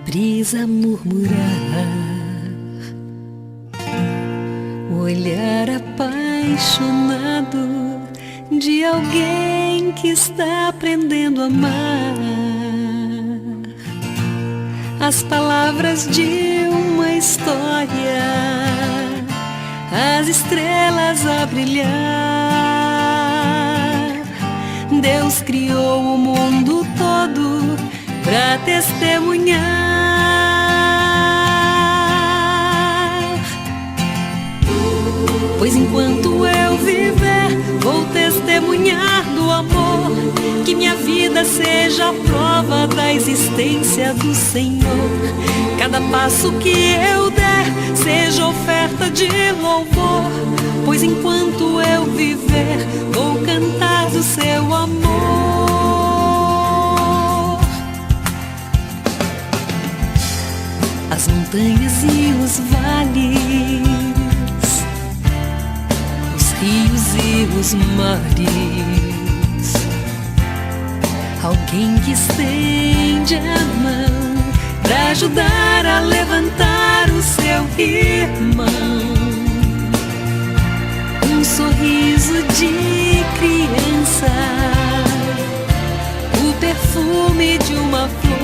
brisa murmurar, o olhar apaixonado de alguém que está aprendendo a amar, as palavras de uma história, as estrelas a brilhar. Deus criou o mundo todo pra testemunhar, pois enquanto eu viver, vou testemunhar do amor, que minha vida seja a prova da existência do Senhor. Cada passo que eu der seja oferta de louvor, pois enquanto eu viver, vou cantar do seu amor. As montanhas e os vales, os rios e os mares, alguém que estende a mão pra ajudar a levantar o seu irmão. Um sorriso de criança, o perfume de uma flor,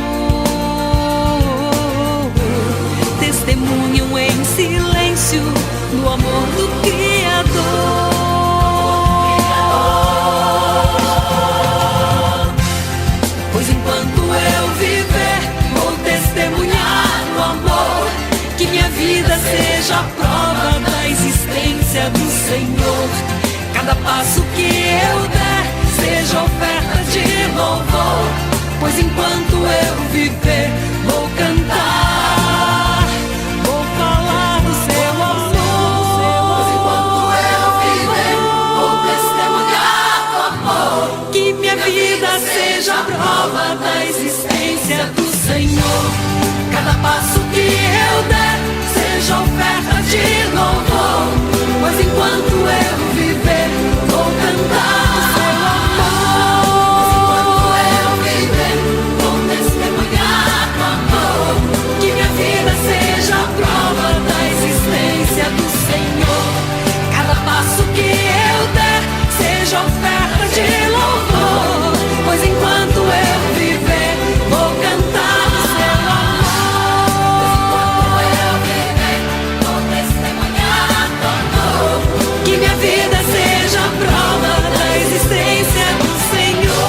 testemunham em silêncio do amor do Criador. Pois enquanto eu viver, vou testemunhar o amor, que minha vida seja a prova da existência do Senhor. Cada passo que eu der seja oferta de louvor, pois enquanto eu viver, vou cantar, vou falar do seu amor. Pois enquanto eu viver, vou testemunhar do amor, que minha vida seja a prova da existência do Senhor. Cada passo que eu der seja oferta de louvor, pois enquanto eu viver, vou cantar do seu amor. Pois enquanto eu viver, vou testemunhar do amor, que minha vida seja a prova da existência do Senhor. Cada passo que eu der seja oferta de louvor, pois enquanto eu viver, vou cantar do seu amor. Pois enquanto eu viver, vou testemunhar do amor, que minha vida seja a prova da existência do Senhor.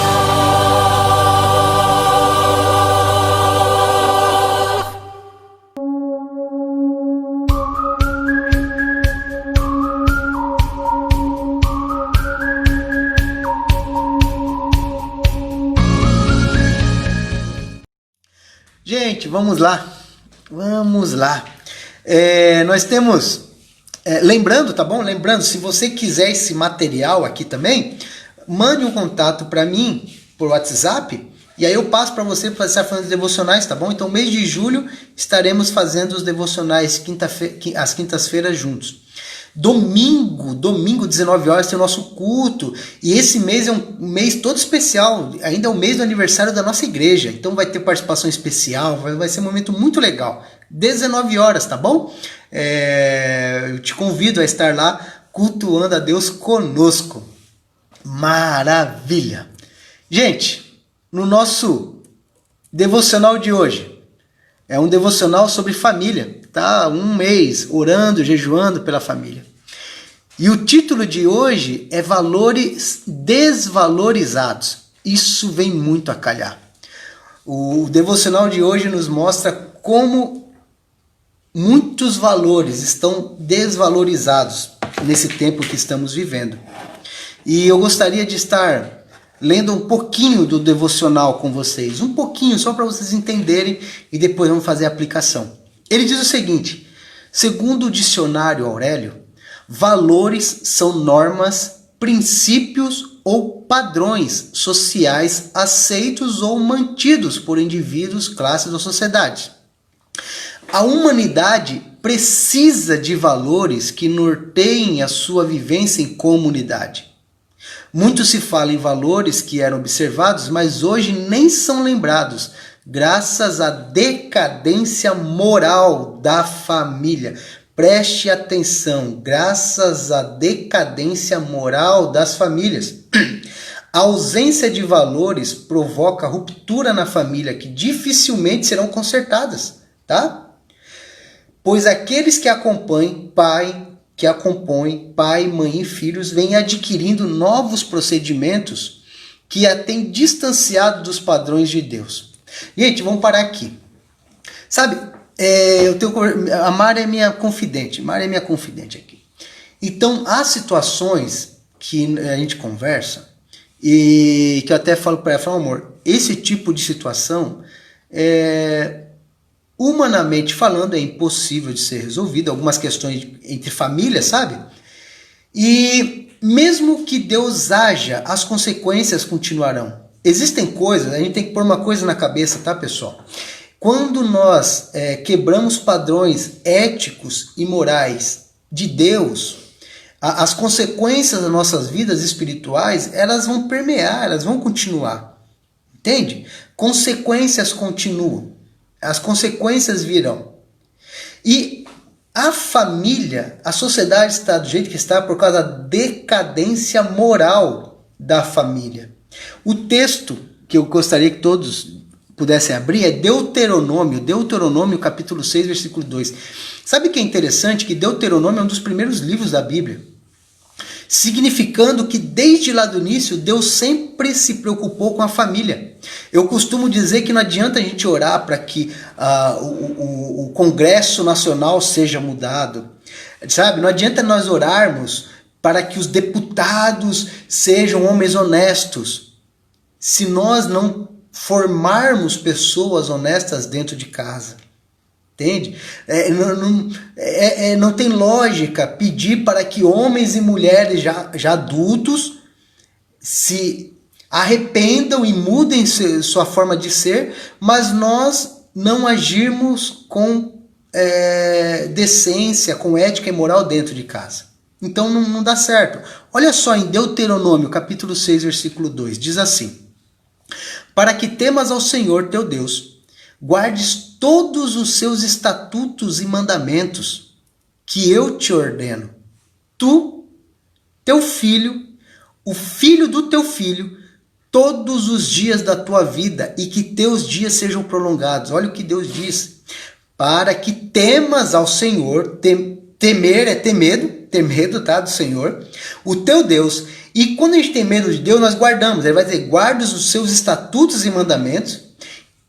Gente, vamos lá. Nós temos... lembrando, tá bom? Lembrando, se você quiser esse material aqui também, mande um contato para mim por WhatsApp, e aí eu passo para você para estar fazendo os devocionais, tá bom? Então, mês de julho, estaremos fazendo os devocionais às quintas-feiras juntos. Domingo, 19 horas, tem o nosso culto. E esse mês é um mês todo especial. Ainda é o mês do aniversário da nossa igreja. Então vai ter participação especial. Vai ser um momento muito legal. 19 horas, tá bom? Eu te convido a estar lá cultuando a Deus conosco. Maravilha! Gente, no nosso devocional de hoje, é um devocional sobre família, tá? Um mês orando, jejuando pela família. E o título de hoje é Valores Desvalorizados. Isso vem muito a calhar. O devocional de hoje nos mostra como muitos valores estão desvalorizados nesse tempo que estamos vivendo. E eu gostaria de estar lendo um pouquinho do devocional com vocês. Um pouquinho, só para vocês entenderem, e depois vamos fazer a aplicação. Ele diz o seguinte: segundo o dicionário Aurélio, valores são normas, princípios ou padrões sociais aceitos ou mantidos por indivíduos, classes ou sociedades. A humanidade precisa de valores que norteiem a sua vivência em comunidade. Muito se fala em valores que eram observados, mas hoje nem são lembrados. graças à decadência moral da família. Preste atenção, graças à decadência moral das famílias. A ausência de valores provoca ruptura na família que dificilmente serão consertadas, tá? Pois aqueles que acompanham pai, mãe e filhos vêm adquirindo novos procedimentos que a têm distanciado dos padrões de Deus. Gente, vamos parar aqui. Sabe, a Mari é minha confidente. Aqui. Então, há situações que a gente conversa e que eu até falo para ela, amor, esse tipo de situação, humanamente falando, é impossível de ser resolvido. Algumas questões entre famílias, sabe? E mesmo que Deus haja, as consequências continuarão. Existem coisas, a gente tem que pôr uma coisa na cabeça, tá, pessoal? Quando nós quebramos padrões éticos e morais de Deus, as consequências das nossas vidas espirituais, elas vão permear, elas vão continuar. Entende? Consequências continuam. As consequências virão. E a família, a sociedade está do jeito que está por causa da decadência moral da família. O texto que eu gostaria que todos pudessem abrir é Deuteronômio capítulo 6, versículo 2. Sabe o que é interessante? Que Deuteronômio é um dos primeiros livros da Bíblia, significando que desde lá do início Deus sempre se preocupou com a família. Eu costumo dizer que não adianta a gente orar para que o Congresso Nacional seja mudado, sabe? Não adianta nós orarmos para que os deputados sejam homens honestos, se nós não formarmos pessoas honestas dentro de casa. Entende? Não tem lógica pedir para que homens e mulheres já adultos se arrependam e mudem sua forma de ser, mas nós não agirmos com decência, com ética e moral dentro de casa. Então não dá certo. Olha só em Deuteronômio capítulo 6, versículo 2, diz assim: para que temas ao Senhor teu Deus, guardes todos os seus estatutos e mandamentos que eu te ordeno, tu, teu filho, o filho do teu filho, todos os dias da tua vida, e que teus dias sejam prolongados. Olha o que Deus diz: para que temas ao Senhor, temer é ter medo, tá, do Senhor, o teu Deus. E quando a gente tem medo de Deus, nós guardamos. Ele vai dizer: guarda os seus estatutos e mandamentos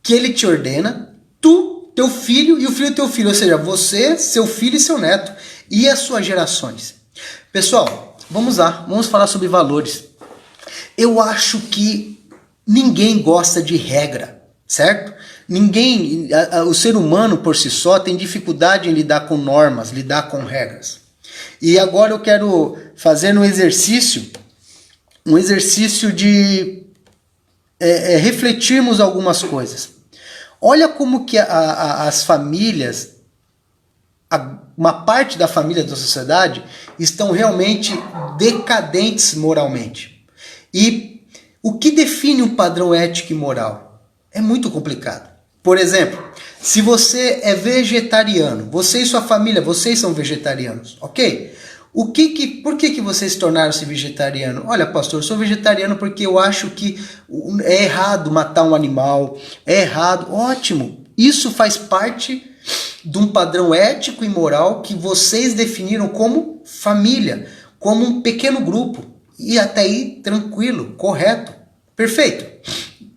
que ele te ordena, tu, teu filho e o filho do teu filho, ou seja, você, seu filho e seu neto, e as suas gerações. Pessoal, vamos lá, vamos falar sobre valores. Eu acho que ninguém gosta de regra, certo? O ser humano por si só tem dificuldade em lidar com normas, lidar com regras. E agora eu quero fazer um exercício de refletirmos algumas coisas. Olha como que as famílias, uma parte da família da sociedade, estão realmente decadentes moralmente. E o que define um padrão ético e moral? É muito complicado. Por exemplo, se você é vegetariano, você e sua família, vocês são vegetarianos, ok? Por que vocês tornaram-se vegetariano? Olha, pastor, eu sou vegetariano porque eu acho que é errado matar um animal, é errado. Ótimo, isso faz parte de um padrão ético e moral que vocês definiram como família, como um pequeno grupo. E até aí, tranquilo, correto, perfeito.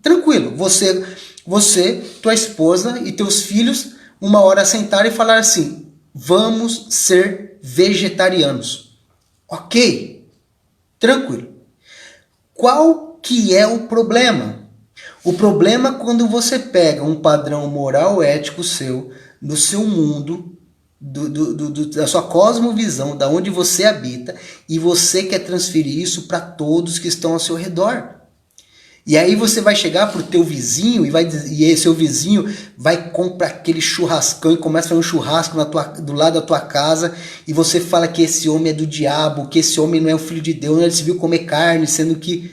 Tranquilo, você, tua esposa e teus filhos, uma hora sentaram e falaram assim: vamos ser vegetarianos. Ok, tranquilo. Qual que é o problema? O problema é quando você pega um padrão moral ético seu, no seu mundo, da sua cosmovisão, da onde você habita, e você quer transferir isso para todos que estão ao seu redor. E aí você vai chegar pro teu vizinho e seu vizinho vai comprar aquele churrascão e começa a fazer um churrasco do lado da tua casa, e você fala que esse homem é do diabo, que esse homem não é o filho de Deus, ele se viu comer carne, sendo que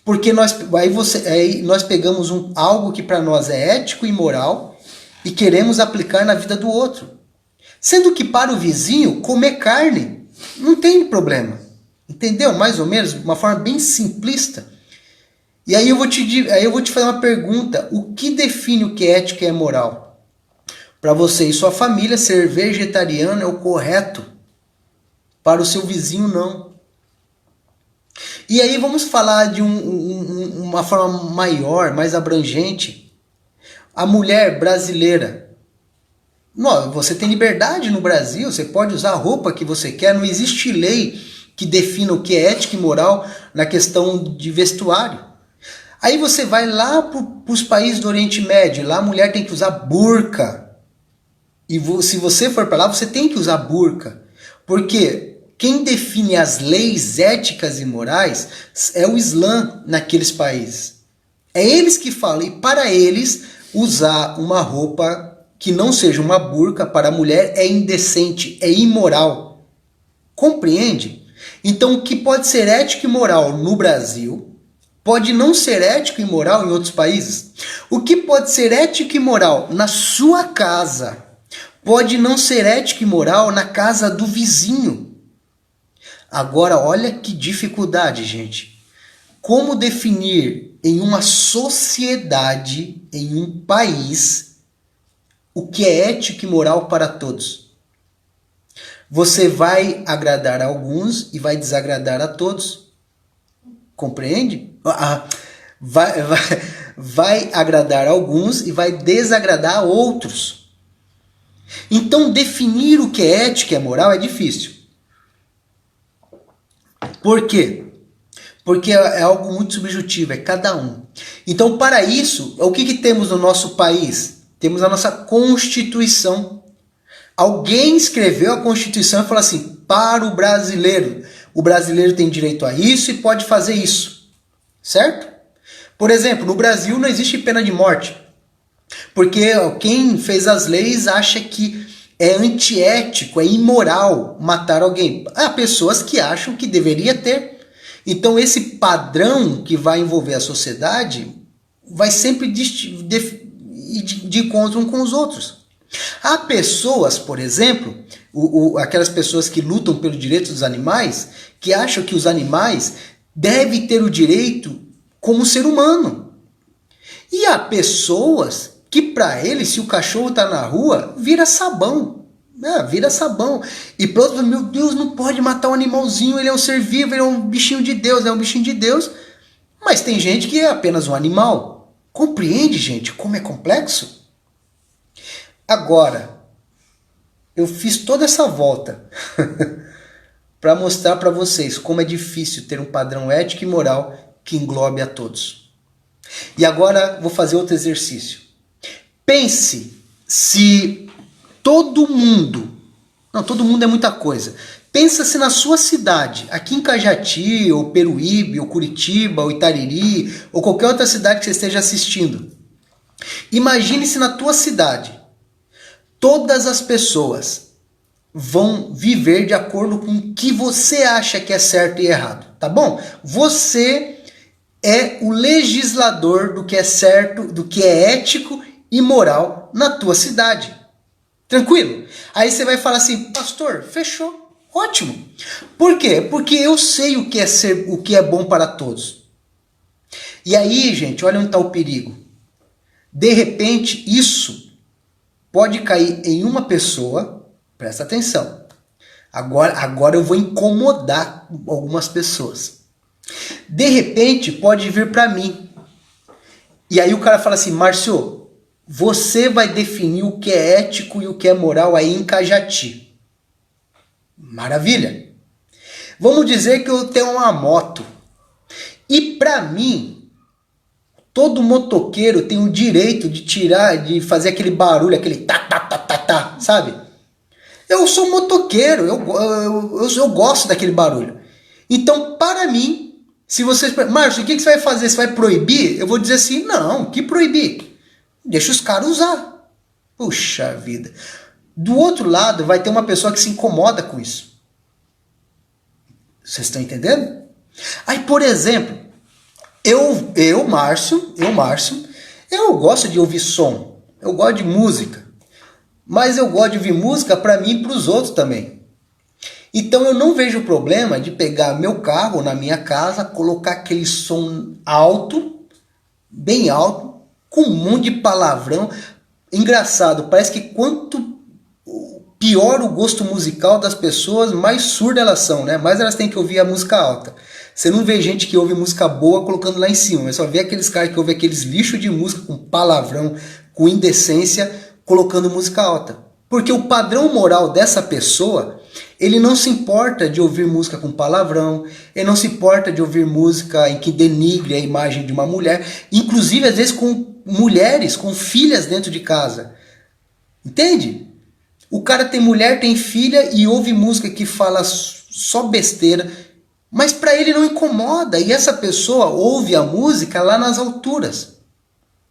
Porque aí nós pegamos algo que para nós é ético e moral e queremos aplicar na vida do outro. Sendo que para o vizinho, comer carne não tem problema. Entendeu? Mais ou menos, de uma forma bem simplista. E aí eu vou te fazer uma pergunta. O que define o que é ético e é moral? Para você e sua família, ser vegetariano é o correto. Para o seu vizinho, não. E aí vamos falar de uma forma maior, mais abrangente. A mulher brasileira. Não, você tem liberdade no Brasil, você pode usar a roupa que você quer, não existe lei que defina o que é ética e moral na questão de vestuário. Aí você vai lá para os países do Oriente Médio, lá a mulher tem que usar burca. E se você for para lá, você tem que usar burca. Porque quem define as leis éticas e morais é o Islã naqueles países. É eles que falam, e para eles, usar uma roupa que não seja uma burca para a mulher é indecente, é imoral. Compreende? Então o que pode ser ético e moral no Brasil, pode não ser ético e moral em outros países. O que pode ser ético e moral na sua casa, pode não ser ético e moral na casa do vizinho. Agora, olha que dificuldade, gente. Como definir em uma sociedade, em um país, o que é ético e moral para todos? Você vai agradar a alguns e vai desagradar a todos. Compreende? Vai agradar a alguns e vai desagradar a outros. Então, definir o que é ética e moral é difícil. Por quê? Porque é algo muito subjetivo, é cada um. Então, para isso, o que temos no nosso país? Temos a nossa Constituição. Alguém escreveu a Constituição e falou assim, para o brasileiro tem direito a isso e pode fazer isso. Certo? Por exemplo, no Brasil não existe pena de morte. Porque quem fez as leis acha que é antiético, é imoral matar alguém. Há pessoas que acham que deveria ter. Então esse padrão que vai envolver a sociedade vai sempre de encontro um com os outros. Há pessoas, por exemplo, aquelas pessoas que lutam pelo direito dos animais, que acham que os animais devem ter o direito como ser humano. E há pessoas que para eles, se o cachorro está na rua, vira sabão. Vira sabão. E pronto, meu Deus, não pode matar um animalzinho, ele é um ser vivo, ele é um bichinho de Deus, é um bichinho de Deus. Mas tem gente que é apenas um animal. Compreende, gente, como é complexo? Agora, eu fiz toda essa volta para mostrar para vocês como é difícil ter um padrão ético e moral que englobe a todos. E agora vou fazer outro exercício. Pense se todo mundo é muita coisa. Pensa se na sua cidade, aqui em Cajati, ou Peruíbe, ou Curitiba, ou Itariri, ou qualquer outra cidade que você esteja assistindo. Imagine se na tua cidade todas as pessoas vão viver de acordo com o que você acha que é certo e errado, tá bom? Você é o legislador do que é certo, do que é ético e moral na tua cidade. Tranquilo? Aí você vai falar assim, pastor, fechou, ótimo. Por quê? Porque eu sei o que é bom para todos. E aí, gente, olha onde está o perigo. De repente, isso pode cair em uma pessoa, presta atenção. Agora eu vou incomodar algumas pessoas. De repente, pode vir para mim. E aí o cara fala assim, Márcio, você vai definir o que é ético e o que é moral aí em Cajati. Maravilha. Vamos dizer que eu tenho uma moto. E para mim, todo motoqueiro tem o direito de fazer aquele barulho, aquele tá, sabe? Eu sou motoqueiro, eu gosto daquele barulho. Então, para mim, se vocês... Márcio, o que você vai fazer? Você vai proibir? Eu vou dizer assim, não, que proibir? Deixa os caras usar. Puxa vida. Do outro lado, vai ter uma pessoa que se incomoda com isso. Vocês estão entendendo? Aí, por exemplo, Márcio, eu gosto de ouvir som, eu gosto de música, mas eu gosto de ouvir música para mim e para os outros também. Então eu não vejo problema de pegar meu carro na minha casa, colocar aquele som alto, bem alto, com um monte de palavrão. Engraçado, parece que quanto pior o gosto musical das pessoas, mais surdas elas são, né? Mais elas têm que ouvir a música alta. Você não vê gente que ouve música boa colocando lá em cima, mas só vê aqueles caras que ouvem aqueles lixos de música com palavrão, com indecência, colocando música alta. Porque o padrão moral dessa pessoa, ele não se importa de ouvir música com palavrão, ele não se importa de ouvir música em que denigre a imagem de uma mulher, inclusive às vezes com mulheres, com filhas dentro de casa. Entende? O cara tem mulher, tem filha e ouve música que fala só besteira, mas para ele não incomoda, e essa pessoa ouve a música lá nas alturas.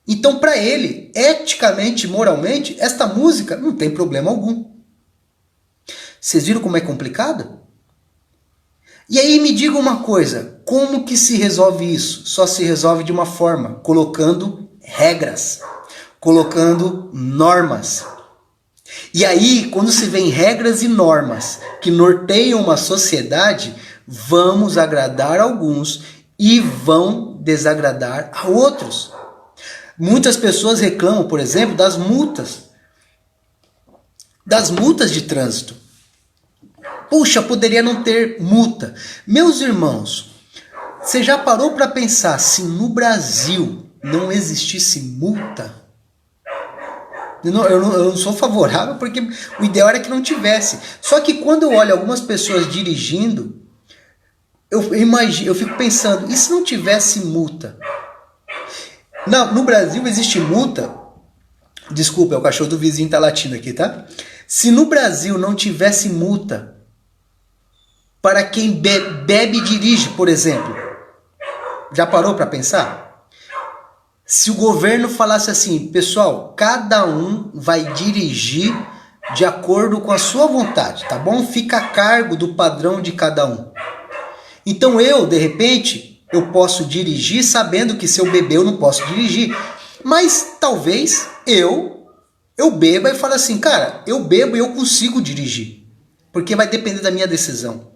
Então para ele, eticamente, moralmente, esta música não tem problema algum. Vocês viram como é complicado? E aí me diga uma coisa, como que se resolve isso? Só se resolve de uma forma, colocando regras, colocando normas. E aí, quando se vê em regras e normas que norteiam uma sociedade, vamos agradar a alguns e vão desagradar a outros. Muitas pessoas reclamam, por exemplo, das multas de trânsito. Puxa, poderia não ter multa. Meus irmãos, você já parou para pensar se no Brasil não existisse multa? Eu não sou favorável porque o ideal era que não tivesse. Só que quando eu olho algumas pessoas dirigindo, eu fico pensando, e se não tivesse multa? Não, no Brasil existe multa. Desculpa, é o cachorro do vizinho tá latindo aqui, tá? Se no Brasil não tivesse multa para quem bebe e dirige, por exemplo, já parou para pensar? Se o governo falasse assim, pessoal, cada um vai dirigir de acordo com a sua vontade, tá bom? Fica a cargo do padrão de cada um. Então de repente, eu posso dirigir sabendo que se eu beber eu não posso dirigir. Mas talvez eu beba e fale assim, cara, eu bebo e eu consigo dirigir. Porque vai depender da minha decisão.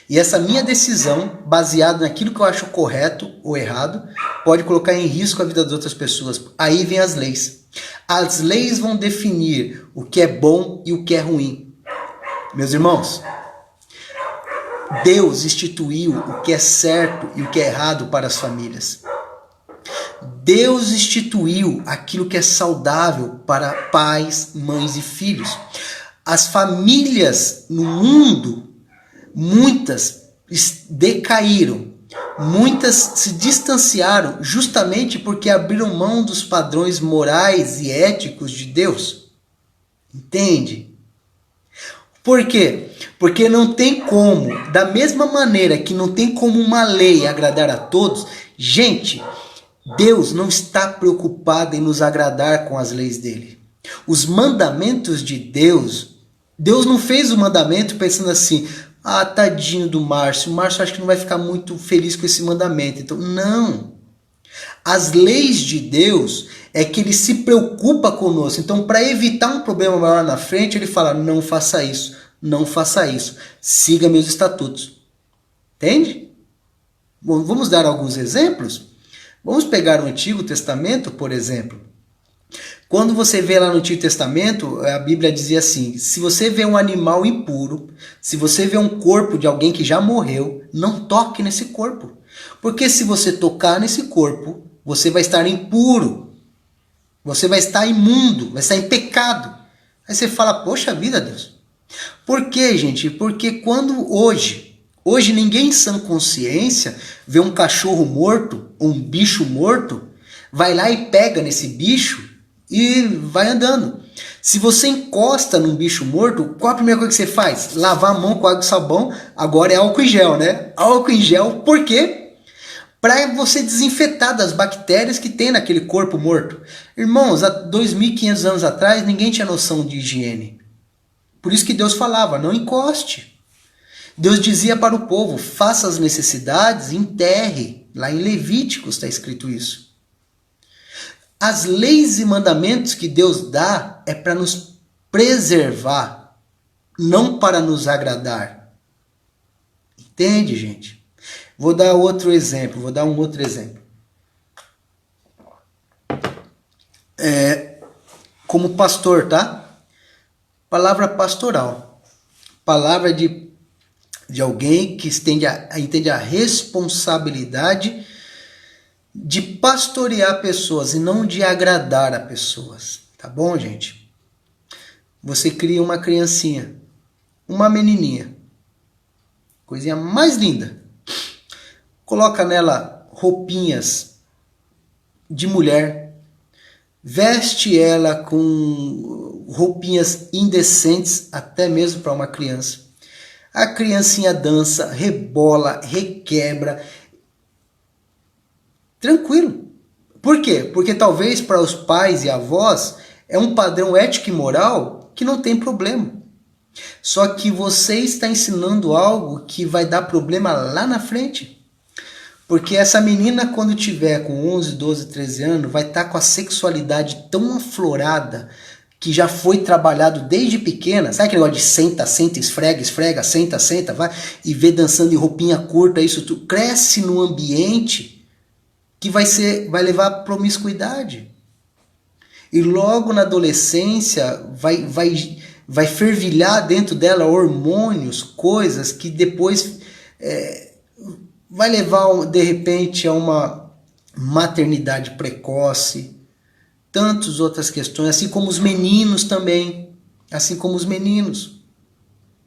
E essa minha decisão, baseada naquilo que eu acho correto ou errado, pode colocar em risco a vida de outras pessoas. Aí vem as leis. As leis vão definir o que é bom e o que é ruim. Meus irmãos, Deus instituiu o que é certo e o que é errado para as famílias. Deus instituiu aquilo que é saudável para pais, mães e filhos. As famílias no mundo, muitas decaíram, muitas se distanciaram justamente porque abriram mão dos padrões morais e éticos de Deus. Entende? Por quê? Porque não tem como, da mesma maneira que não tem como uma lei agradar a todos, gente, Deus não está preocupado em nos agradar com as leis dele. Os mandamentos de Deus não fez o mandamento pensando assim, ah, tadinho do Márcio, o Márcio acho que não vai ficar muito feliz com esse mandamento. Então, não. As leis de Deus é que ele se preocupa conosco. Então, para evitar um problema maior na frente, ele fala, não faça isso, não faça isso. Siga meus estatutos. Entende? Bom, vamos dar alguns exemplos? Vamos pegar o Antigo Testamento, por exemplo. Quando você vê lá no Antigo Testamento, a Bíblia dizia assim, se você vê um animal impuro, se você vê um corpo de alguém que já morreu, não toque nesse corpo. Porque se você tocar nesse corpo, você vai estar impuro. Você vai estar imundo, vai estar em pecado. Aí você fala, poxa vida, Deus. Por quê, gente? Porque quando hoje ninguém em sã consciência vê um cachorro morto, um bicho morto, vai lá e pega nesse bicho e vai andando. Se você encosta num bicho morto, qual a primeira coisa que você faz? Lavar a mão com água e sabão, agora é álcool em gel, né? Álcool em gel, por quê? Para você desinfetar das bactérias que tem naquele corpo morto. Irmãos, há 2.500 anos atrás, ninguém tinha noção de higiene. Por isso que Deus falava, não encoste. Deus dizia para o povo, faça as necessidades, enterre. Lá em Levíticos está escrito isso. As leis e mandamentos que Deus dá é para nos preservar, não para nos agradar. Entende, gente? Vou dar um outro exemplo. Como pastor, tá? Palavra pastoral. Palavra de alguém que entende a responsabilidade de pastorear pessoas e não de agradar a pessoas. Tá bom, gente? Você cria uma criancinha, uma menininha, coisinha mais linda. Coloca nela roupinhas de mulher, veste ela com roupinhas indecentes, até mesmo para uma criança. A criancinha dança, rebola, requebra. Tranquilo. Por quê? Porque talvez para os pais e avós é um padrão ético e moral que não tem problema. Só que você está ensinando algo que vai dar problema lá na frente. Porque essa menina, quando tiver com 11, 12, 13 anos, vai estar com a sexualidade tão aflorada que já foi trabalhado desde pequena. Sabe aquele negócio de senta, senta, esfrega, esfrega, senta, senta, vai e vê dançando em roupinha curta, isso tudo. Cresce num ambiente que vai levar à promiscuidade. E logo na adolescência vai fervilhar dentro dela hormônios, coisas que depois vai levar, de repente, a uma maternidade precoce, tantas outras questões, assim como os meninos também,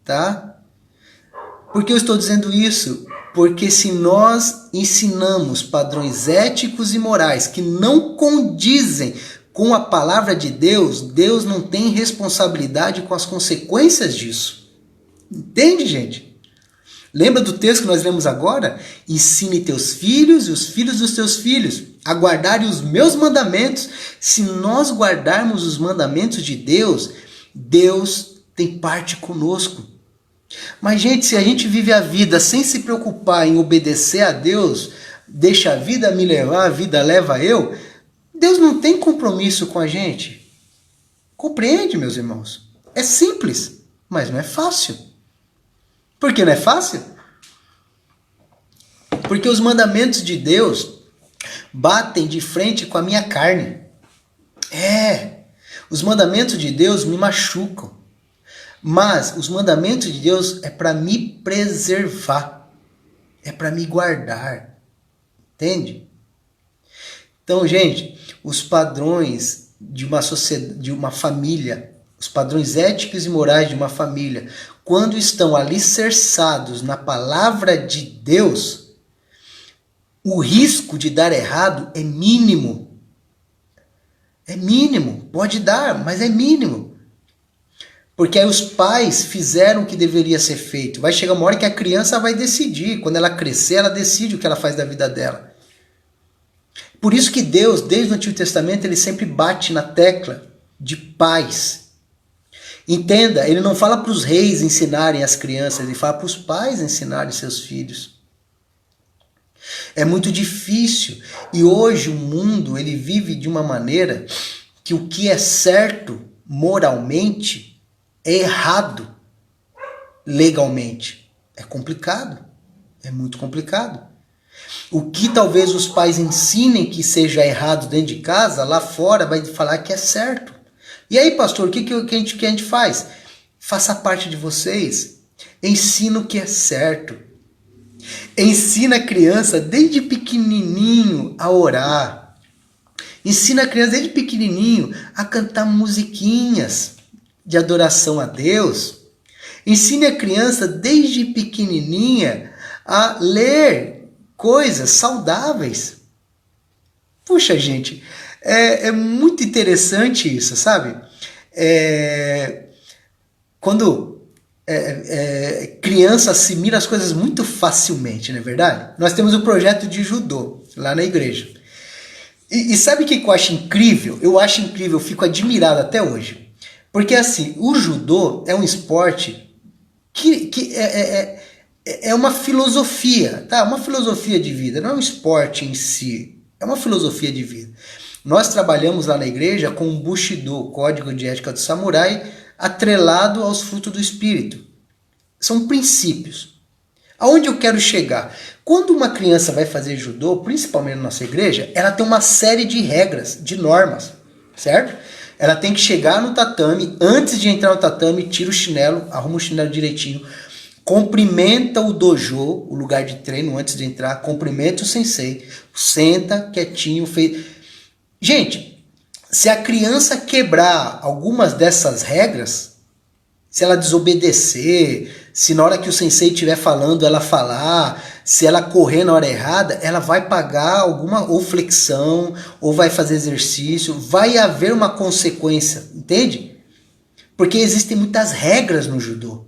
tá? Por que eu estou dizendo isso? Porque se nós ensinamos padrões éticos e morais que não condizem com a palavra de Deus, Deus não tem responsabilidade com as consequências disso. Entende, gente? Lembra do texto que nós lemos agora? Ensine teus filhos e os filhos dos teus filhos a guardarem os meus mandamentos. Se nós guardarmos os mandamentos de Deus, Deus tem parte conosco. Mas, gente, se a gente vive a vida sem se preocupar em obedecer a Deus, deixa a vida me levar, a vida leva eu, Deus não tem compromisso com a gente. Compreende, meus irmãos? É simples, mas não é fácil. Por que não é fácil? Porque os mandamentos de Deus batem de frente com a minha carne. Os mandamentos de Deus me machucam. Mas os mandamentos de Deus é para me preservar. É para me guardar. Entende? Então, gente, os padrões de uma sociedade, de uma família, os padrões éticos e morais de uma família, quando estão alicerçados na palavra de Deus, o risco de dar errado é mínimo. É mínimo. Pode dar, mas é mínimo. Porque aí os pais fizeram o que deveria ser feito. Vai chegar uma hora que a criança vai decidir. Quando ela crescer, ela decide o que ela faz da vida dela. Por isso que Deus, desde o Antigo Testamento, ele sempre bate na tecla de pais. Entenda, ele não fala para os reis ensinarem as crianças, ele fala para os pais ensinarem seus filhos. É muito difícil. E hoje o mundo ele vive de uma maneira que o que é certo moralmente é errado legalmente. É complicado. É muito complicado. O que talvez os pais ensinem que seja errado dentro de casa, lá fora vai falar que é certo. E aí, pastor, o que a gente faz? Faça parte de vocês. Ensina o que é certo. Ensina a criança desde pequenininho a orar. Ensina a criança desde pequenininho a cantar musiquinhas de adoração a Deus. Ensine a criança desde pequenininha a ler coisas saudáveis. Puxa, gente, é muito interessante isso, sabe? Quando criança assimila as coisas muito facilmente, não é verdade? Nós temos um projeto de judô lá na igreja. E sabe o que eu acho incrível? Eu acho incrível, eu fico admirado até hoje. Porque assim, o judô é um esporte que é uma filosofia, tá? Uma filosofia de vida, não é um esporte em si, é uma filosofia de vida. Nós trabalhamos lá na igreja com o Bushido, o Código de Ética do Samurai, atrelado aos frutos do Espírito. São princípios. Aonde eu quero chegar? Quando uma criança vai fazer judô, principalmente na nossa igreja, ela tem uma série de regras, de normas, certo? Ela tem que chegar no tatame, antes de entrar no tatame, tira o chinelo, arruma o chinelo direitinho, cumprimenta o dojo, o lugar de treino, antes de entrar, cumprimenta o sensei, senta quietinho, fez... Gente, se a criança quebrar algumas dessas regras, se ela desobedecer, se na hora que o sensei estiver falando ela falar, se ela correr na hora errada, ela vai pagar alguma ou flexão, ou vai fazer exercício, vai haver uma consequência, entende? Porque existem muitas regras no judô.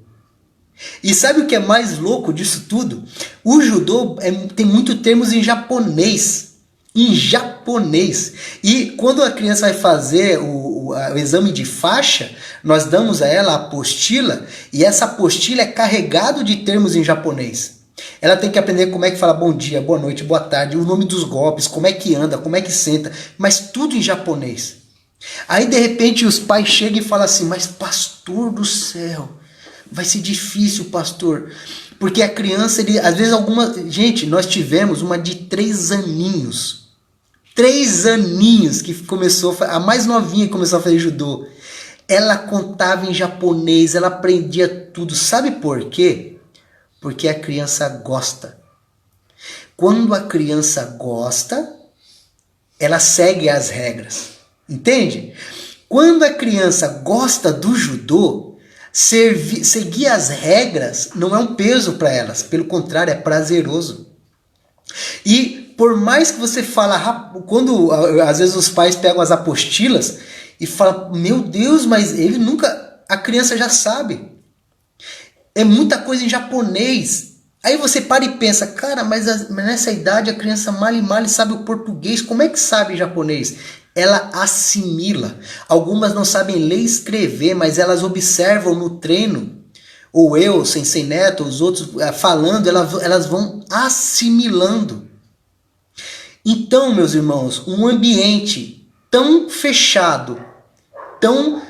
E sabe o que é mais louco disso tudo? O judô tem muitos termos em japonês. Em japonês. E quando a criança vai fazer o exame de faixa, nós damos a ela a apostila, e essa apostila é carregada de termos em japonês. Ela tem que aprender como é que fala bom dia, boa noite, boa tarde, o nome dos golpes, como é que anda, como é que senta, mas tudo em japonês. Aí de repente os pais chegam e falam assim, mas pastor do céu, vai ser difícil, pastor, porque a criança, às vezes gente, nós tivemos uma de 3 aninhos, 3 aninhos, que começou, a mais novinha que começou a fazer judô. Ela contava em japonês, ela aprendia tudo. Sabe por quê? Porque a criança gosta. Quando a criança gosta, ela segue as regras. Entende? Quando a criança gosta do judô, seguir as regras não é um peso para elas. Pelo contrário, é prazeroso. E por mais que você fala, quando às vezes os pais pegam as apostilas e falam, meu Deus, mas ele nunca, a criança já sabe. É muita coisa em japonês. Aí você para e pensa, cara, mas nessa idade a criança mal e mal sabe o português, como é que sabe japonês? Ela assimila. Algumas não sabem ler e escrever, mas elas observam no treino, ou eu, Sensei Neto, os outros falando, elas vão assimilando. Então, meus irmãos, um ambiente tão fechado, tão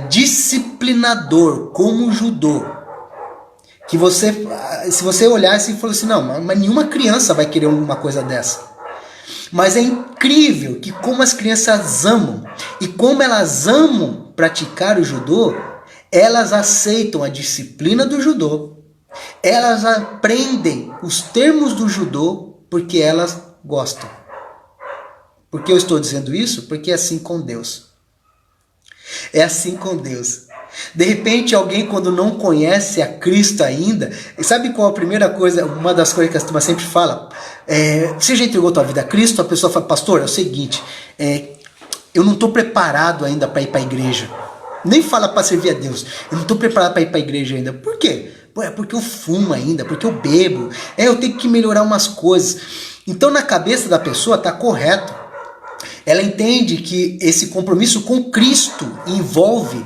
disciplinador como o judô, que se você olhasse e falar assim, não, mas nenhuma criança vai querer uma coisa dessa. Mas é incrível que como as crianças amam, e como elas amam praticar o judô, elas aceitam a disciplina do judô, elas aprendem os termos do judô, porque elas gostam. Por que eu estou dizendo isso? Porque é assim com Deus. É assim com Deus. De repente alguém, quando não conhece a Cristo ainda, sabe qual a primeira coisa, uma das coisas que a turma sempre fala? Você já entregou tua vida a Cristo? A pessoa fala, pastor, é o seguinte, eu não estou preparado ainda para ir para a igreja. Nem fala para servir a Deus. Eu não estou preparado para ir para a igreja ainda. Por quê? Porque eu fumo ainda, porque eu bebo. Eu tenho que melhorar umas coisas. Então na cabeça da pessoa está correto. Ela entende que esse compromisso com Cristo envolve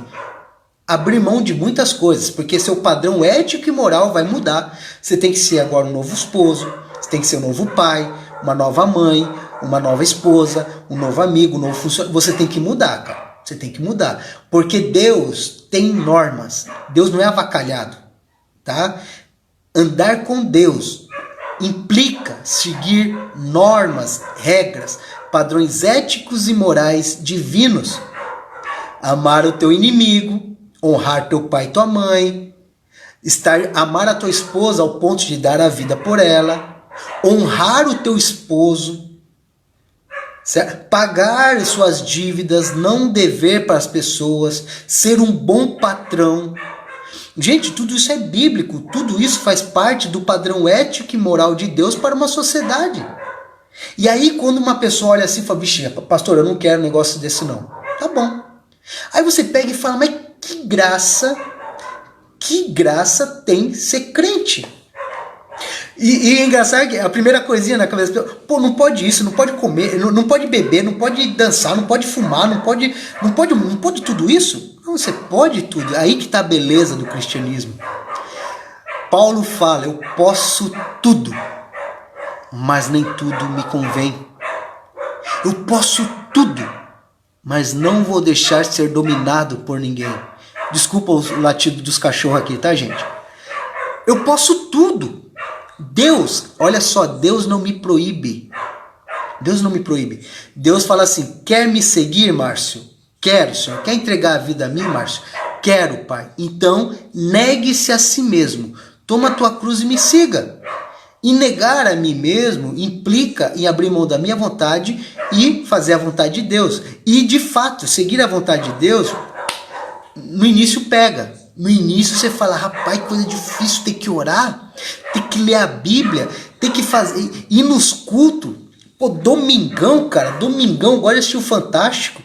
abrir mão de muitas coisas, porque seu padrão ético e moral vai mudar. Você tem que ser agora um novo esposo, você tem que ser um novo pai, uma nova mãe, uma nova esposa, um novo amigo, um novo funcionário. Você tem que mudar, cara. Você tem que mudar. Porque Deus tem normas. Deus não é avacalhado. Tá? Andar com Deus implica seguir normas, regras, padrões éticos e morais divinos. Amar o teu inimigo, honrar teu pai e tua mãe, amar a tua esposa ao ponto de dar a vida por ela, honrar o teu esposo, certo? Pagar suas dívidas, não dever para as pessoas, ser um bom patrão. Gente, tudo isso é bíblico, tudo isso faz parte do padrão ético e moral de Deus para uma sociedade. E aí quando uma pessoa olha assim e fala, vixe, pastor, eu não quero um negócio desse não. Tá bom. Aí você pega e fala, mas que graça tem ser crente? E é engraçado que a primeira coisinha na cabeça, pô, não pode isso, não pode comer, não pode beber, não pode dançar, não pode fumar, não pode tudo isso? Não, você pode tudo. Aí que está a beleza do cristianismo. Paulo fala, eu posso tudo, mas nem tudo me convém. Eu posso tudo, mas não vou deixar ser dominado por ninguém. Desculpa o latido dos cachorros aqui, tá, gente? Eu posso tudo. Deus, olha só, Deus não me proíbe. Deus não me proíbe. Deus fala assim, quer me seguir, Márcio? Quero, Senhor. Quer entregar a vida a mim, Márcio? Quero, Pai. Então, negue-se a si mesmo. Toma a tua cruz e me siga. E negar a mim mesmo implica em abrir mão da minha vontade e fazer a vontade de Deus. E, de fato, seguir a vontade de Deus, no início pega. No início você fala, rapaz, coisa difícil, tem que orar, tem que ler a Bíblia, tem que fazer, ir nos cultos. Pô, domingão, cara, domingão, agora assistiu o Fantástico.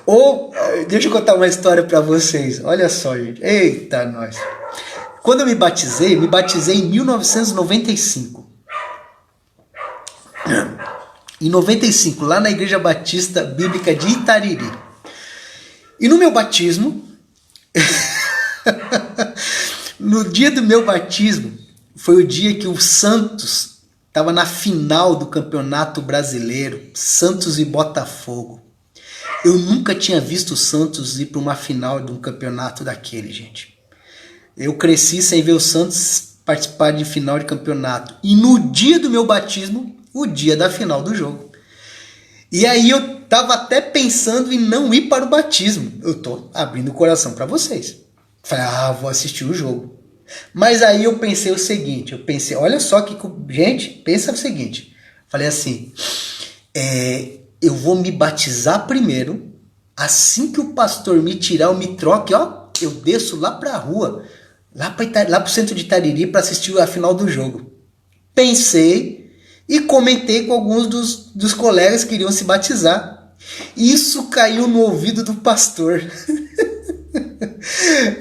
Ou, deixa eu contar uma história pra vocês. Olha só, gente. Eita, nós. Quando eu me batizei em 1995. Em 95, lá na Igreja Batista Bíblica de Itariri. E no meu batismo, no dia do meu batismo, foi o dia que o Santos estava na final do Campeonato Brasileiro, Santos e Botafogo. Eu nunca tinha visto o Santos ir para uma final de um campeonato daquele, gente. Eu cresci sem ver o Santos participar de final de campeonato. E no dia do meu batismo, o dia da final do jogo. E aí eu tava até pensando em não ir para o batismo. Eu tô abrindo o coração para vocês. Falei, vou assistir o jogo. Mas aí eu pensei o seguinte, olha só que... Gente, pensa o seguinte. Falei assim, eu vou me batizar primeiro, assim que o pastor me tirar, me troque, ó, eu desço lá pra rua, lá pro centro de Itariri para assistir a final do jogo. Pensei e comentei com alguns dos colegas que iriam se batizar. Isso caiu no ouvido do pastor.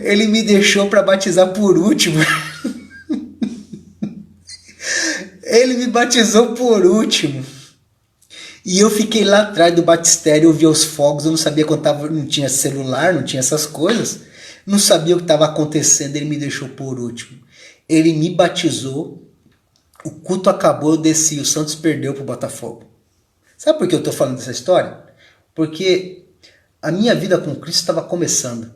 Ele me deixou para batizar por último. Ele me batizou por último. E eu fiquei lá atrás do batistério, eu via os fogos, eu não sabia quando não tinha celular, não tinha essas coisas. Não sabia o que estava acontecendo, ele me deixou por último. Ele me batizou, o culto acabou, eu desci, o Santos perdeu para o Botafogo. Sabe por que eu estou falando dessa história? Porque a minha vida com Cristo estava começando.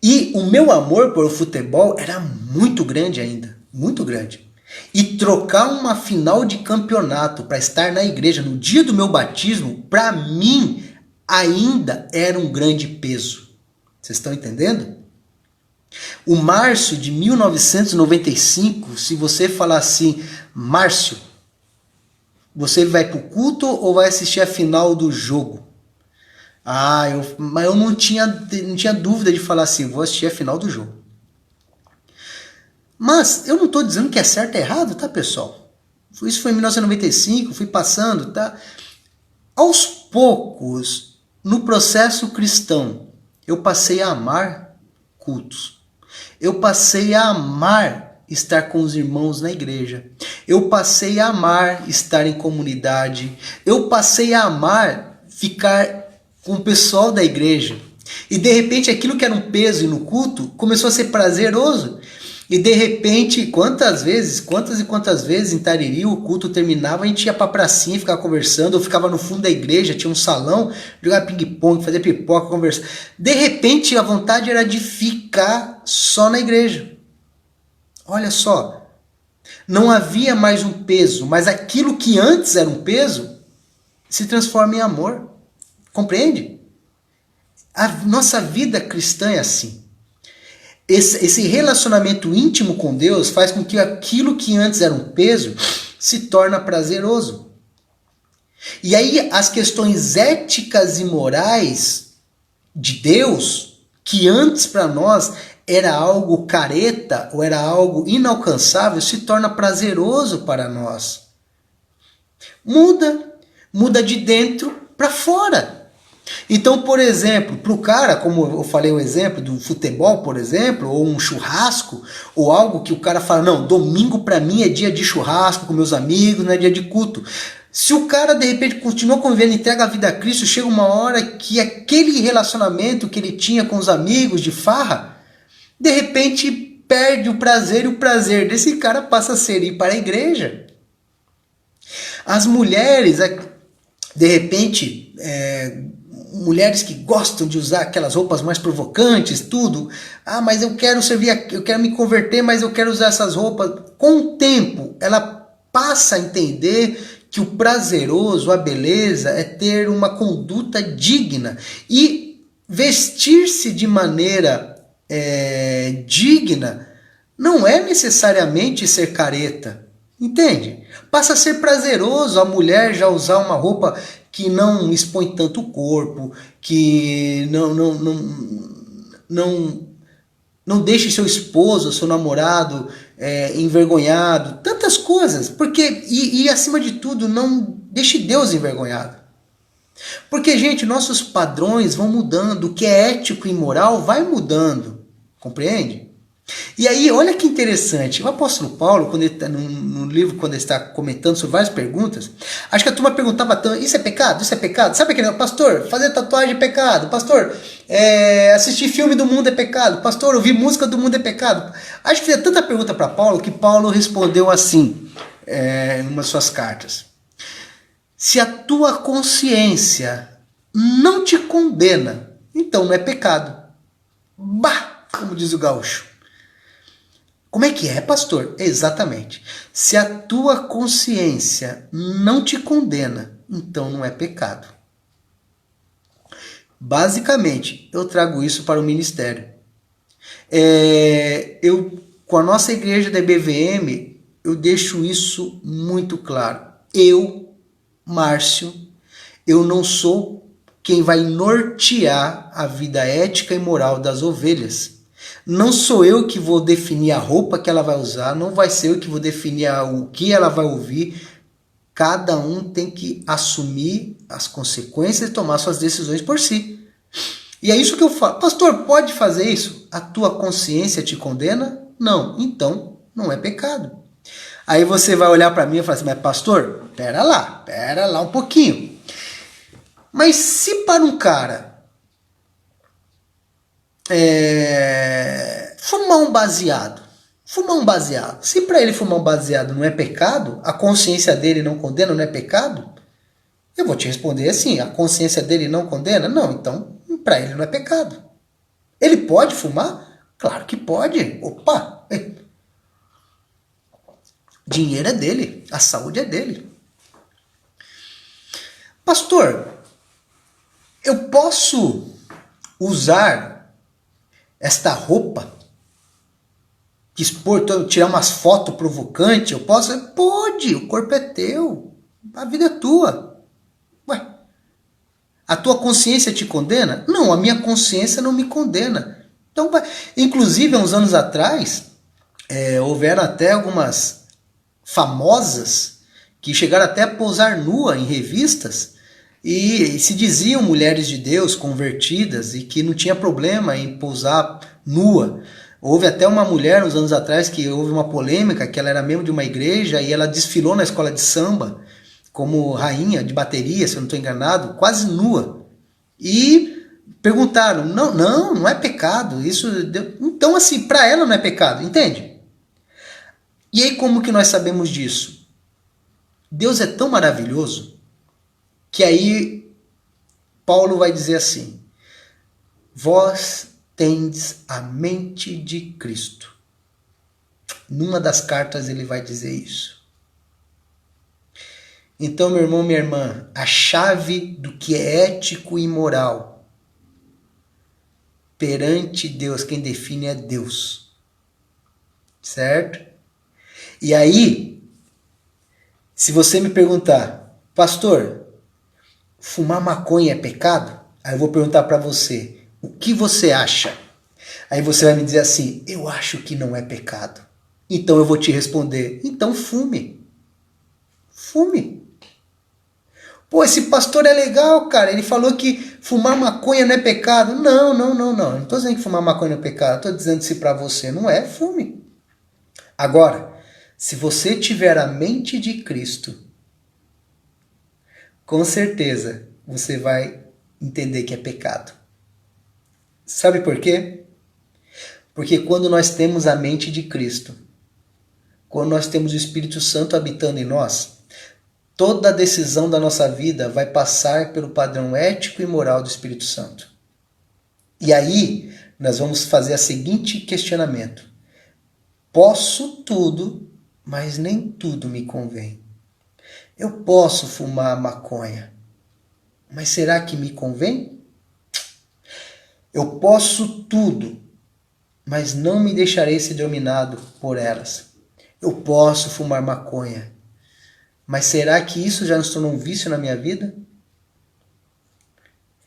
E o meu amor por futebol era muito grande ainda, muito grande. E trocar uma final de campeonato para estar na igreja no dia do meu batismo, para mim, ainda era um grande peso. Vocês estão entendendo? O Márcio de 1995, se você falar assim, Márcio, você vai para o culto ou vai assistir a final do jogo? Mas eu não tinha dúvida de falar assim, vou assistir a final do jogo. Mas eu não estou dizendo que é certo ou errado, tá, pessoal? Isso foi em 1995, fui passando, tá? Aos poucos, no processo cristão, eu passei a amar cultos. Eu passei a amar estar com os irmãos na igreja. Eu passei a amar estar em comunidade. Eu passei a amar ficar com o pessoal da igreja. E de repente aquilo que era um peso no culto começou a ser prazeroso. E de repente, quantas e quantas vezes em Tariri o culto terminava, a gente ia pra pracinha, ficava conversando, eu ficava no fundo da igreja, tinha um salão, jogava ping-pong, fazia pipoca, conversar. De repente a vontade era de ficar só na igreja. Olha só, não havia mais um peso, mas aquilo que antes era um peso se transforma em amor. Compreende? A nossa vida cristã é assim. Esse relacionamento íntimo com Deus faz com que aquilo que antes era um peso se torne prazeroso. E aí as questões éticas e morais de Deus, que antes para nós era algo careta ou era algo inalcançável, se torna prazeroso para nós. Muda de dentro para fora. Então, por exemplo, para o cara, como eu falei o exemplo do futebol, por exemplo, ou um churrasco, ou algo que o cara fala, não, domingo para mim é dia de churrasco com meus amigos, não é dia de culto. Se o cara, de repente, continua convivendo, entrega a vida a Cristo, chega uma hora que aquele relacionamento que ele tinha com os amigos de farra, de repente perde o prazer e o prazer desse cara passa a ser ir para a igreja. As mulheres, de repente, mulheres que gostam de usar aquelas roupas mais provocantes, tudo. Ah, mas eu quero servir, eu quero me converter, mas eu quero usar essas roupas. Com o tempo, ela passa a entender que o prazeroso, a beleza, é ter uma conduta digna. E vestir-se de maneira digna não é necessariamente ser careta. Entende? Passa a ser prazeroso a mulher já usar uma roupa que não expõe tanto o corpo, que não deixe seu esposo, seu namorado envergonhado, tantas coisas. Porque, e acima de tudo, não deixe Deus envergonhado. Porque, gente, nossos padrões vão mudando, o que é ético e moral vai mudando, compreende? E aí, olha que interessante, o apóstolo Paulo, quando ele no livro, quando ele está comentando sobre várias perguntas, acho que a turma perguntava tanto, isso é pecado? Isso é pecado? Sabe aquele, pastor, fazer tatuagem é pecado, pastor, assistir filme do mundo é pecado, pastor, ouvir música do mundo é pecado. Acho que fez tanta pergunta para Paulo, que Paulo respondeu assim, em uma de suas cartas: se a tua consciência não te condena, então não é pecado. Bah, como diz o gaúcho. Como é que é, pastor? Exatamente. Se a tua consciência não te condena, então não é pecado. Basicamente, eu trago isso para o ministério. Com a nossa igreja da EBVM, eu deixo isso muito claro. Eu, Márcio, eu não sou quem vai nortear a vida ética e moral das ovelhas. Não sou eu que vou definir a roupa que ela vai usar, não vai ser eu que vou definir o que ela vai ouvir. Cada um tem que assumir as consequências e tomar suas decisões por si. E é isso que eu falo. Pastor, pode fazer isso? A tua consciência te condena? Não. Então, não é pecado. Aí você vai olhar para mim e falar assim, mas pastor, pera lá um pouquinho. Mas se para um cara fumar um baseado, se para ele fumar um baseado não é pecado, a consciência dele não condena, não é pecado, eu vou te responder assim, a consciência dele não condena? Não, então para ele não é pecado. Ele pode fumar? Claro que pode. Opa! Dinheiro é dele, a saúde é dele. Pastor, eu posso usar esta roupa, expor, tirar umas fotos provocantes? Eu posso? Pode, o corpo é teu, a vida é tua. Ué, a tua consciência te condena? Não, a minha consciência não me condena. Então, inclusive, há uns anos atrás, houveram até algumas famosas que chegaram até a posar nua em revistas e se diziam mulheres de Deus convertidas e que não tinha problema em posar nua. Houve até uma mulher uns anos atrás que houve uma polêmica, que ela era membro de uma igreja e ela desfilou na escola de samba como rainha de bateria, se eu não estou enganado, quase nua. E perguntaram, não é pecado. Isso, então assim, para ela não é pecado, entende? E aí como que nós sabemos disso? Deus é tão maravilhoso que aí Paulo vai dizer assim, vós tendes a mente de Cristo. Numa das cartas ele vai dizer isso. Então, meu irmão, minha irmã, a chave do que é ético e moral perante Deus, quem define é Deus. Certo? E aí, se você me perguntar, pastor, fumar maconha é pecado? Aí eu vou perguntar para você, o que você acha? Aí você vai me dizer assim, eu acho que não é pecado. Então eu vou te responder, então fume. Fume. Pô, esse pastor é legal, cara. Ele falou que fumar maconha não é pecado. Não. Eu não estou dizendo que fumar maconha não é pecado. Estou dizendo se para você não é, fume. Agora, se você tiver a mente de Cristo, com certeza você vai entender que é pecado. Sabe por quê? Porque quando nós temos a mente de Cristo, quando nós temos o Espírito Santo habitando em nós, toda a decisão da nossa vida vai passar pelo padrão ético e moral do Espírito Santo. E aí, nós vamos fazer o seguinte questionamento. Posso tudo, mas nem tudo me convém. Eu posso fumar maconha, mas será que me convém? Eu posso tudo, mas não me deixarei ser dominado por elas. Eu posso fumar maconha, mas será que isso já se tornou um vício na minha vida?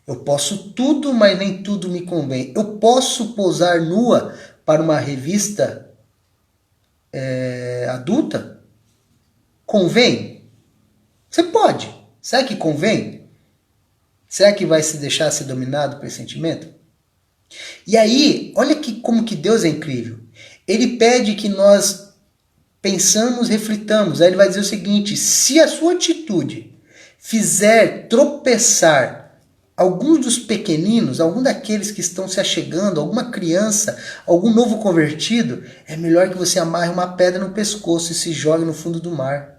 Eu posso tudo, mas nem tudo me convém. Eu posso posar nua para uma revista adulta? Convém? Você pode. Será que convém? Será que vai se deixar ser dominado por esse sentimento? E aí, olha como que Deus é incrível. Ele pede que nós pensamos, reflitamos. Aí ele vai dizer o seguinte: se a sua atitude fizer tropeçar alguns dos pequeninos, algum daqueles que estão se achegando, alguma criança, algum novo convertido, é melhor que você amarre uma pedra no pescoço e se jogue no fundo do mar.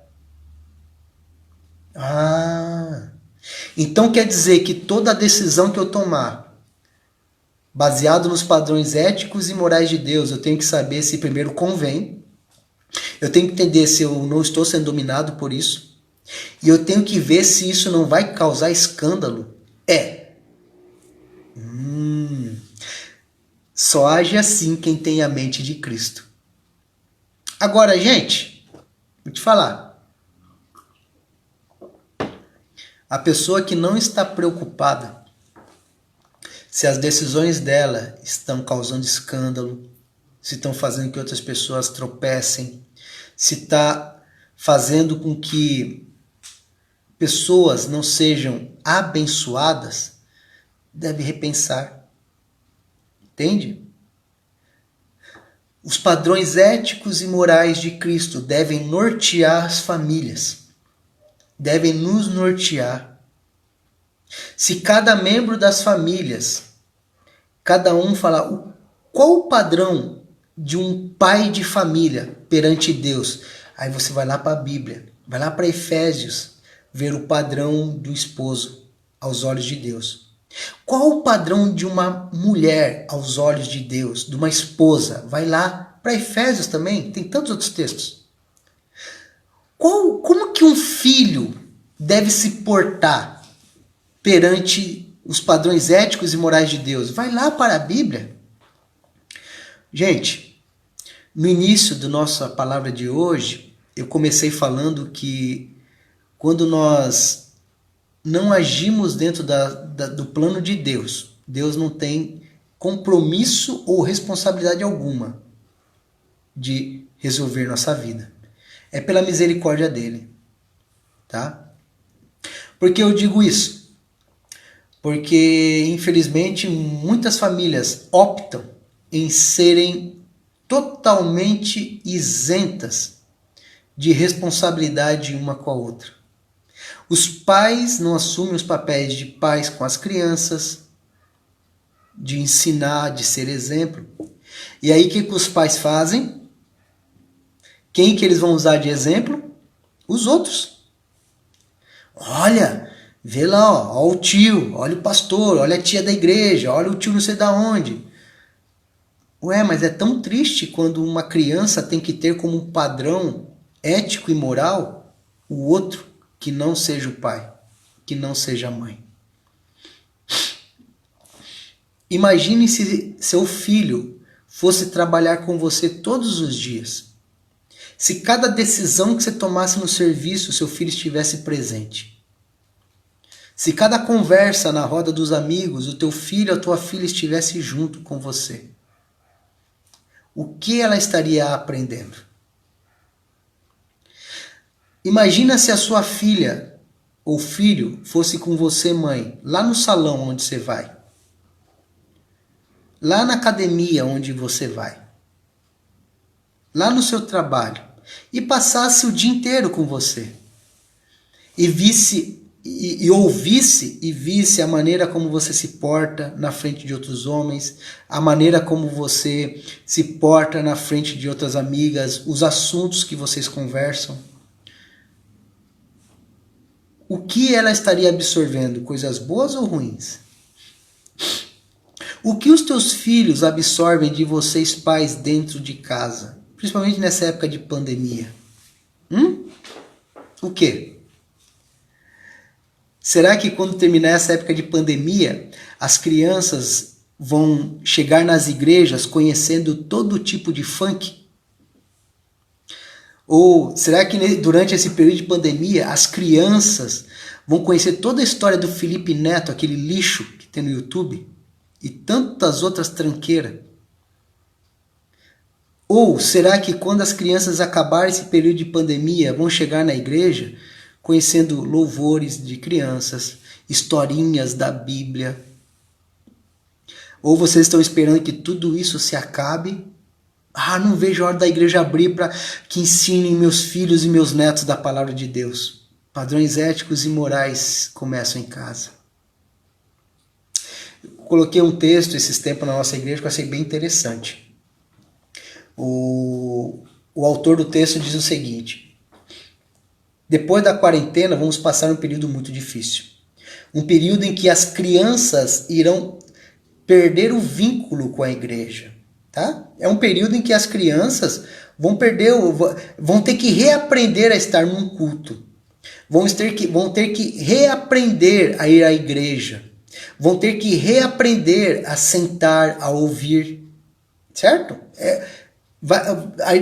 Então quer dizer que toda decisão que eu tomar, baseado nos padrões éticos e morais de Deus, eu tenho que saber se primeiro convém, eu tenho que entender se eu não estou sendo dominado por isso, e eu tenho que ver se isso não vai causar escândalo. Só age assim quem tem a mente de Cristo. Agora, gente, vou te falar. A pessoa que não está preocupada se as decisões dela estão causando escândalo, se estão fazendo que outras pessoas tropecem, se está fazendo com que pessoas não sejam abençoadas, deve repensar. Entende? Os padrões éticos e morais de Cristo devem nortear as famílias, devem nos nortear. Se cada membro das famílias, cada um falar qual o padrão de um pai de família perante Deus, aí você vai lá para a Bíblia, vai lá para Efésios, ver o padrão do esposo aos olhos de Deus. Qual o padrão de uma mulher aos olhos de Deus, de uma esposa? Vai lá para Efésios também, tem tantos outros textos. Como que um filho deve se portar perante os padrões éticos e morais de Deus? Vai lá para a Bíblia. Gente, no início da nossa palavra de hoje, eu comecei falando que quando nós não agimos dentro do plano de Deus, Deus não tem compromisso ou responsabilidade alguma de resolver nossa vida. É pela misericórdia dele, tá? Por que eu digo isso? Porque, infelizmente, muitas famílias optam em serem totalmente isentas de responsabilidade uma com a outra. Os pais não assumem os papéis de pais com as crianças, de ensinar, de ser exemplo. E aí o que os pais fazem? Quem que eles vão usar de exemplo? Os outros. Olha, vê lá, ó o tio, olha o pastor, olha a tia da igreja, olha o tio não sei da onde. Ué, mas é tão triste quando uma criança tem que ter como um padrão ético e moral o outro, que não seja o pai, que não seja a mãe. Imagine se seu filho fosse trabalhar com você todos os dias. Se cada decisão que você tomasse no serviço, seu filho estivesse presente. Se cada conversa na roda dos amigos, o teu filho ou a tua filha estivesse junto com você. O que ela estaria aprendendo? Imagina se a sua filha ou filho fosse com você, mãe, lá no salão onde você vai. Lá na academia onde você vai. Lá no seu trabalho. E passasse o dia inteiro com você. E visse e ouvisse e visse a maneira como você se porta na frente de outros homens, a maneira como você se porta na frente de outras amigas, os assuntos que vocês conversam, o que ela estaria absorvendo? Coisas boas ou ruins? O que os teus filhos absorvem de vocês pais dentro de casa? Principalmente nessa época de pandemia. O quê? Será que quando terminar essa época de pandemia, as crianças vão chegar nas igrejas conhecendo todo tipo de funk? Ou será que durante esse período de pandemia as crianças vão conhecer toda a história do Felipe Neto, aquele lixo que tem no YouTube? E tantas outras tranqueiras? Ou será que quando as crianças acabarem esse período de pandemia vão chegar na igreja conhecendo louvores de crianças, historinhas da Bíblia? Ou vocês estão esperando que tudo isso se acabe? Não vejo a hora da igreja abrir para que ensinem meus filhos e meus netos da palavra de Deus. Padrões éticos e morais começam em casa. Eu coloquei um texto esses tempos na nossa igreja que eu achei bem interessante. O autor do texto diz o seguinte: depois da quarentena vamos passar um período muito difícil. Um período em que as crianças irão perder o vínculo com a igreja. Tá? É um período em que as crianças vão ter que reaprender a estar num culto. Vão ter que reaprender a ir à igreja. Vão ter que reaprender a sentar, a ouvir. Certo?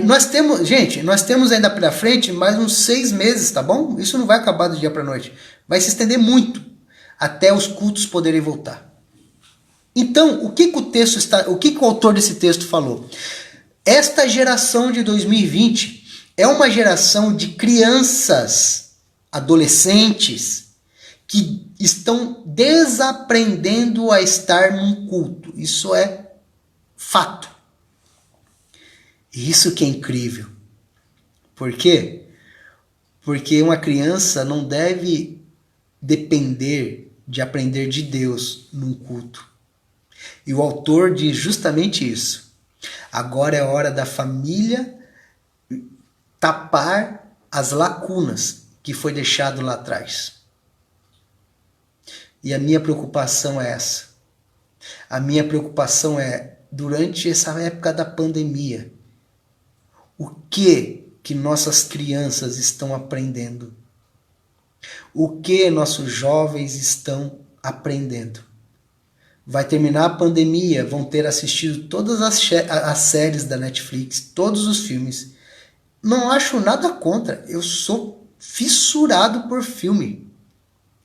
Nós temos ainda pela frente mais uns 6 meses, tá bom? Isso não vai acabar do dia para a noite. Vai se estender muito até os cultos poderem voltar. Então, o que o autor desse texto falou? Esta geração de 2020 é uma geração de crianças, adolescentes, que estão desaprendendo a estar num culto. Isso é fato. E isso que é incrível. Por quê? Porque uma criança não deve depender de aprender de Deus num culto. E o autor diz justamente isso. Agora é hora da família tapar as lacunas que foi deixado lá atrás. E a minha preocupação é essa. A minha preocupação é, durante essa época da pandemia, o que nossas crianças estão aprendendo? O que nossos jovens estão aprendendo? Vai terminar a pandemia, vão ter assistido todas as séries da Netflix, todos os filmes. Não acho nada contra. Eu sou fissurado por filme.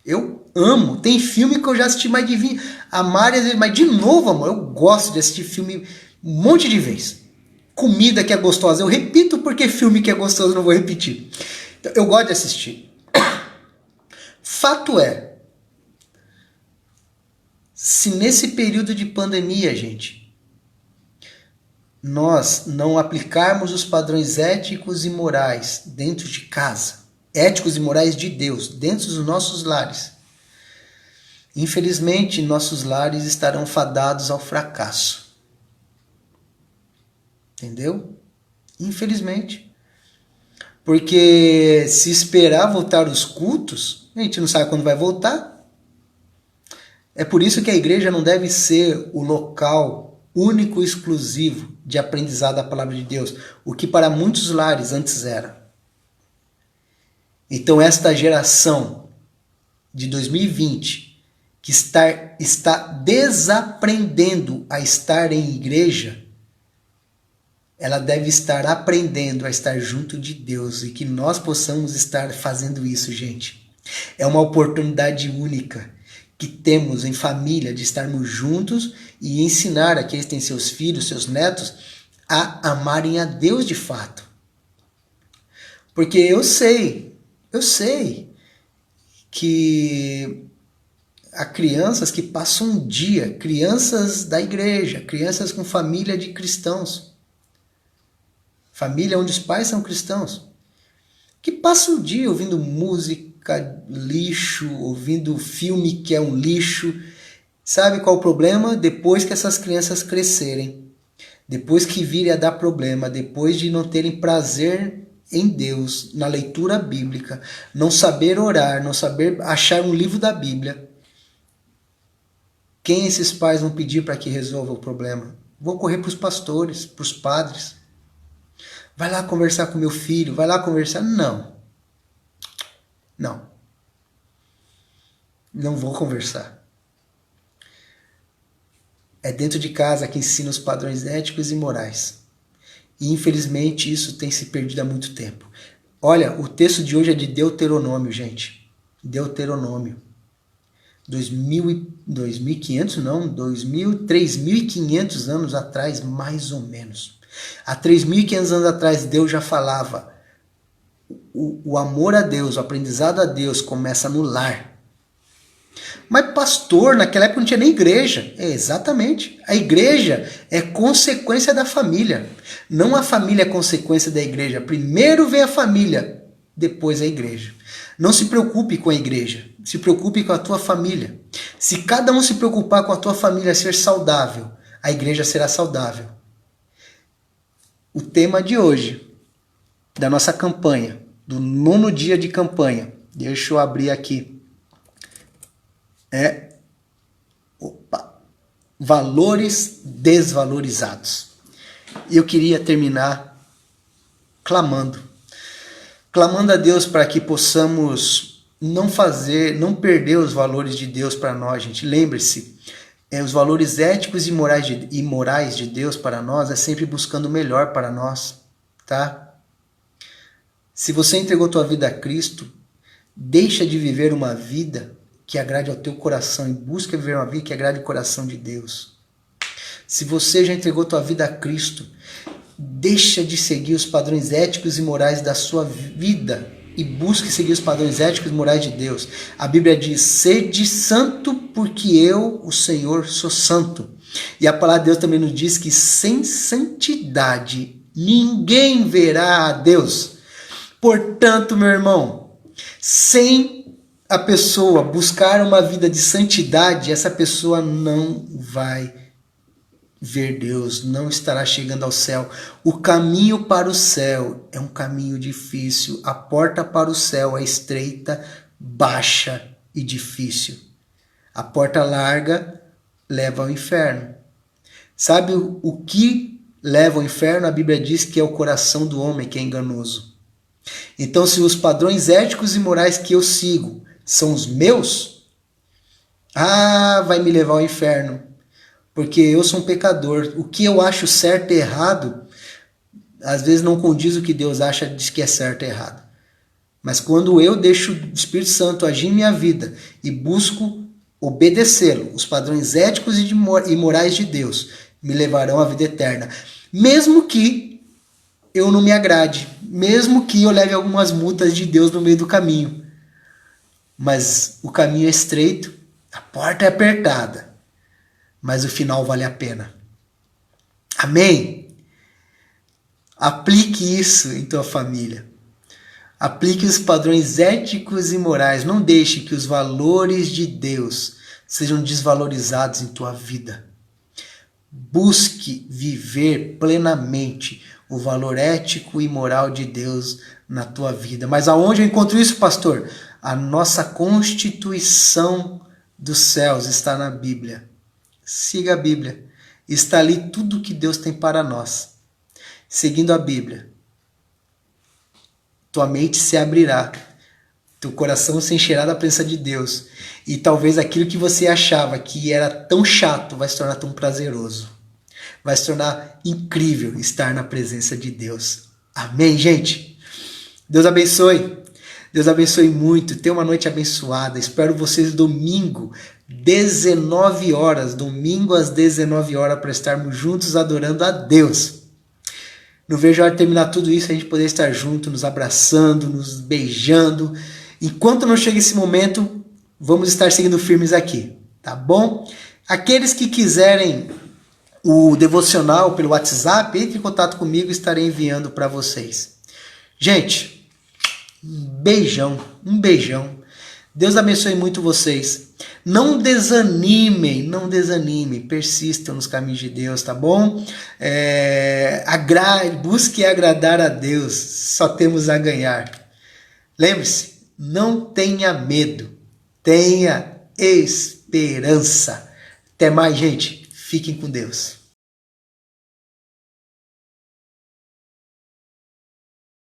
Eu amo. Tem filme que eu já assisti mais de 20. A Mari, mas de novo, amor, eu gosto de assistir filme um monte de vezes. Comida que é gostosa, eu repito porque filme que é gostoso eu não vou repetir. Então, eu gosto de assistir. Fato é, se nesse período de pandemia, gente, nós não aplicarmos os padrões éticos e morais dentro de casa, éticos e morais de Deus, dentro dos nossos lares, infelizmente, nossos lares estarão fadados ao fracasso. Entendeu? Infelizmente. Porque se esperar voltar os cultos, a gente não sabe quando vai voltar. É por isso que a igreja não deve ser o local único e exclusivo de aprendizado da palavra de Deus, o que para muitos lares antes era. Então esta geração de 2020 que está desaprendendo a estar em igreja, ela deve estar aprendendo a estar junto de Deus e que nós possamos estar fazendo isso, gente. É uma oportunidade única que temos em família de estarmos juntos e ensinar aqueles que têm seus filhos, seus netos, a amarem a Deus de fato. Porque eu sei que há crianças que passam um dia, crianças da igreja, crianças com família de cristãos, família onde os pais são cristãos, que passam o dia ouvindo música, música lixo, ouvindo filme que é um lixo. Sabe qual o problema? Depois que essas crianças crescerem, depois que virem a dar problema, depois de não terem prazer em Deus, na leitura bíblica, não saber orar, não saber achar um livro da Bíblia, quem esses pais vão pedir para que resolva o problema? Vão correr para os pastores, para os padres. Vai lá conversar com meu filho, vai lá conversar. Não. Não vou conversar. É dentro de casa que ensina os padrões éticos e morais. E infelizmente isso tem se perdido há muito tempo. Olha, o texto de hoje é de Deuteronômio, gente. Deuteronômio. 3.500 anos atrás, mais ou menos. Há 3.500 anos atrás, Deus já falava. O amor a Deus, o aprendizado a Deus começa no lar. Mas pastor, naquela época não tinha nem igreja. É, exatamente. A igreja é consequência da família. Não a família é consequência da igreja. Primeiro vem a família, depois a igreja. Não se preocupe com a igreja. Se preocupe com a tua família. Se cada um se preocupar com a tua família ser saudável, a igreja será saudável. O tema de hoje, da nossa campanha, do 9º dia de campanha, deixa eu abrir aqui, valores desvalorizados. E eu queria terminar clamando a Deus para que possamos não perder os valores de Deus para nós, gente. Lembre-se, os valores éticos e morais de Deus para nós é sempre buscando o melhor para nós, tá? Se você entregou tua vida a Cristo, deixa de viver uma vida que agrade ao teu coração e busca viver uma vida que agrade o coração de Deus. Se você já entregou tua vida a Cristo, deixa de seguir os padrões éticos e morais da sua vida e busque seguir os padrões éticos e morais de Deus. A Bíblia diz: sede santo porque eu, o Senhor, sou santo. E a palavra de Deus também nos diz que sem santidade ninguém verá a Deus. Portanto, meu irmão, sem a pessoa buscar uma vida de santidade, essa pessoa não vai ver Deus, não estará chegando ao céu. O caminho para o céu é um caminho difícil. A porta para o céu é estreita, baixa e difícil. A porta larga leva ao inferno. Sabe o que leva ao inferno? A Bíblia diz que é o coração do homem que é enganoso. Então, se os padrões éticos e morais que eu sigo são os meus, vai me levar ao inferno. Porque eu sou um pecador. O que eu acho certo e errado, às vezes não condiz o que Deus acha diz que é certo e errado. Mas quando eu deixo o Espírito Santo agir em minha vida e busco obedecê-lo, os padrões éticos e morais de Deus me levarão à vida eterna. Mesmo que eu não me agrade, mesmo que eu leve algumas multas de Deus no meio do caminho. Mas o caminho é estreito, a porta é apertada. Mas o final vale a pena. Amém? Aplique isso em tua família. Aplique os padrões éticos e morais. Não deixe que os valores de Deus sejam desvalorizados em tua vida. Busque viver plenamente o valor ético e moral de Deus na tua vida. Mas aonde eu encontro isso, pastor? A nossa Constituição dos céus está na Bíblia. Siga a Bíblia. Está ali tudo o que Deus tem para nós. Seguindo a Bíblia, tua mente se abrirá. Teu coração se encherá da presença de Deus. E talvez aquilo que você achava que era tão chato vai se tornar tão prazeroso. Vai se tornar incrível estar na presença de Deus. Amém, gente? Deus abençoe. Deus abençoe muito. Tenha uma noite abençoada. Espero vocês domingo, 19 horas. Domingo às 19 horas para estarmos juntos adorando a Deus. Não vejo a hora de terminar tudo isso, a gente poder estar junto, nos abraçando, nos beijando. Enquanto não chega esse momento, vamos estar seguindo firmes aqui, tá bom? Aqueles que quiserem o devocional pelo WhatsApp, entre em contato comigo, estarei enviando para vocês. Gente, Um beijão. Deus abençoe muito vocês. Não desanimem, persistam nos caminhos de Deus, tá bom? Busque agradar a Deus, só temos a ganhar. Lembre-se, não tenha medo, tenha esperança. Até mais, gente. Fiquem com Deus.